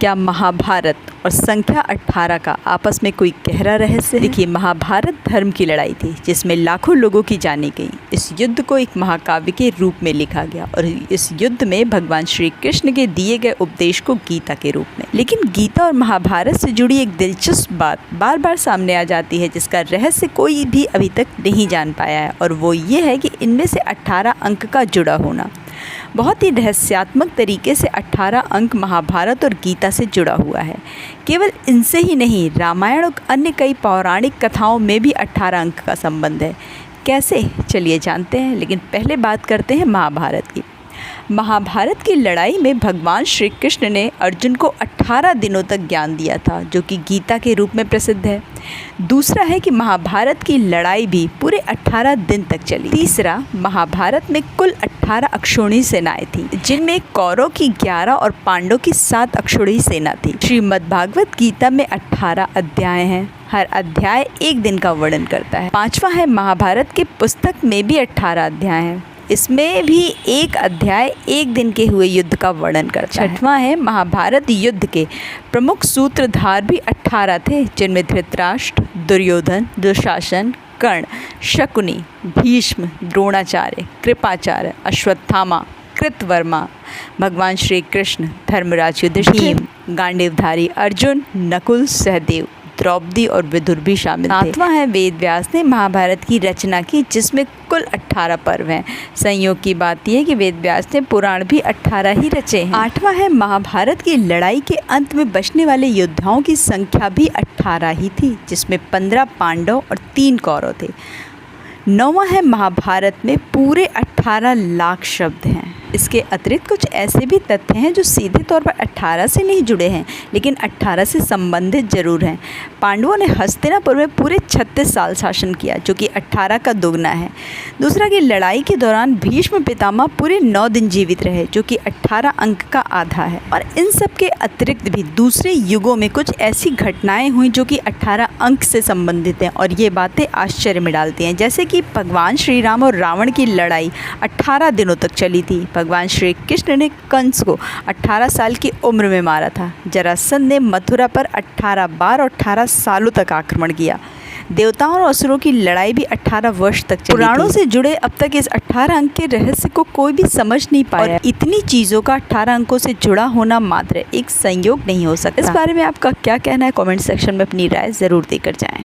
क्या महाभारत और संख्या 18 का आपस में कोई गहरा रहस्य है? देखिए, महाभारत धर्म की लड़ाई थी जिसमें लाखों लोगों की जाने गई। इस युद्ध को एक महाकाव्य के रूप में लिखा गया और इस युद्ध में भगवान श्री कृष्ण के दिए गए उपदेश को गीता के रूप में। लेकिन गीता और महाभारत से जुड़ी एक दिलचस्प बात बार बार सामने आ जाती है जिसका रहस्य कोई भी अभी तक नहीं जान पाया है, और वो ये है कि इनमें से 18 अंक का जुड़ा होना। बहुत ही रहस्यात्मक तरीके से 18 अंक महाभारत और गीता से जुड़ा हुआ है। केवल इनसे ही नहीं, रामायण और अन्य कई पौराणिक कथाओं में भी 18 अंक का संबंध है। कैसे, चलिए जानते हैं। लेकिन पहले बात करते हैं महाभारत की। महाभारत की लड़ाई में भगवान श्री कृष्ण ने अर्जुन को 18 दिनों तक ज्ञान दिया था, जो कि गीता के रूप में प्रसिद्ध है। दूसरा है कि महाभारत की लड़ाई भी पूरे 18 दिन तक चली। तीसरा, महाभारत में कुल 18 अक्षौहिणी सेनाएं थीं, जिनमें कौरव की 11 और पांडवों की 7 अक्षौहिणी सेना थी। श्रीमद्भागवत गीता में 18 अध्याय हैं। हर अध्याय एक दिन का वर्णन करता है। पांचवा है, महाभारत के पुस्तक में भी 18 अध्याय हैं। इसमें भी एक अध्याय एक दिन के हुए युद्ध का वर्णन करता है। छठवां है, महाभारत युद्ध के प्रमुख सूत्रधार भी 18 थे, जिनमें धृतराष्ट्र, दुर्योधन, दुशासन, कर्ण, शकुनी, भीष्म, द्रोणाचार्य, कृपाचार्य, अश्वत्थामा, कृतवर्मा, भगवान श्री कृष्ण, धर्मराज युधिष्ठिर, गांडीवधारी अर्जुन, नकुल, सहदेव, द्रौपदी और विदुर भी शामिल थे। सातवां है, वेद व्यास ने महाभारत की रचना की, जिसमें कुल 18 पर्व हैं। संयोग की बात यह है कि वेद व्यास ने पुराण भी 18 ही रचे हैं। आठवां है, महाभारत की लड़ाई के अंत में बचने वाले योद्धाओं की संख्या भी 18 ही थी, जिसमें 15 पांडव और 3 कौरव थे। नौवां है, महाभारत में पूरे 18 लाख शब्द हैं। इसके अतिरिक्त कुछ ऐसे भी तथ्य हैं जो सीधे तौर पर 18 से नहीं जुड़े हैं, लेकिन 18 से संबंधित जरूर हैं। पांडवों ने हस्तिनापुर में पूरे 36 साल शासन किया, जो कि 18 का दोगुना है। दूसरा कि लड़ाई के दौरान भीष्म पितामह पूरे 9 दिन जीवित रहे, जो कि 18 अंक का आधा है। और इन सब के अतिरिक्त भी दूसरे युगों में कुछ ऐसी घटनाएं हुई जो कि 18 अंक से संबंधित हैं, और ये बातें आश्चर्य में डालती हैं। जैसे कि भगवान श्री राम और रावण की लड़ाई 18 दिनों तक चली थी। भगवान श्री कृष्ण ने कंस को 18 साल की उम्र में मारा था। जरासंध ने मथुरा पर 18 बार और 18 सालों तक आक्रमण किया। देवताओं और असुरों की लड़ाई भी 18 वर्ष तक चली। पुराणों से जुड़े अब तक इस 18 अंक के रहस्य को कोई भी समझ नहीं पाया, और इतनी चीज़ों का 18 अंकों से जुड़ा होना मात्र एक संयोग नहीं हो सकता। इस बारे में आपका क्या कहना है? कमेंट सेक्शन में अपनी राय ज़रूर देकर जाएं।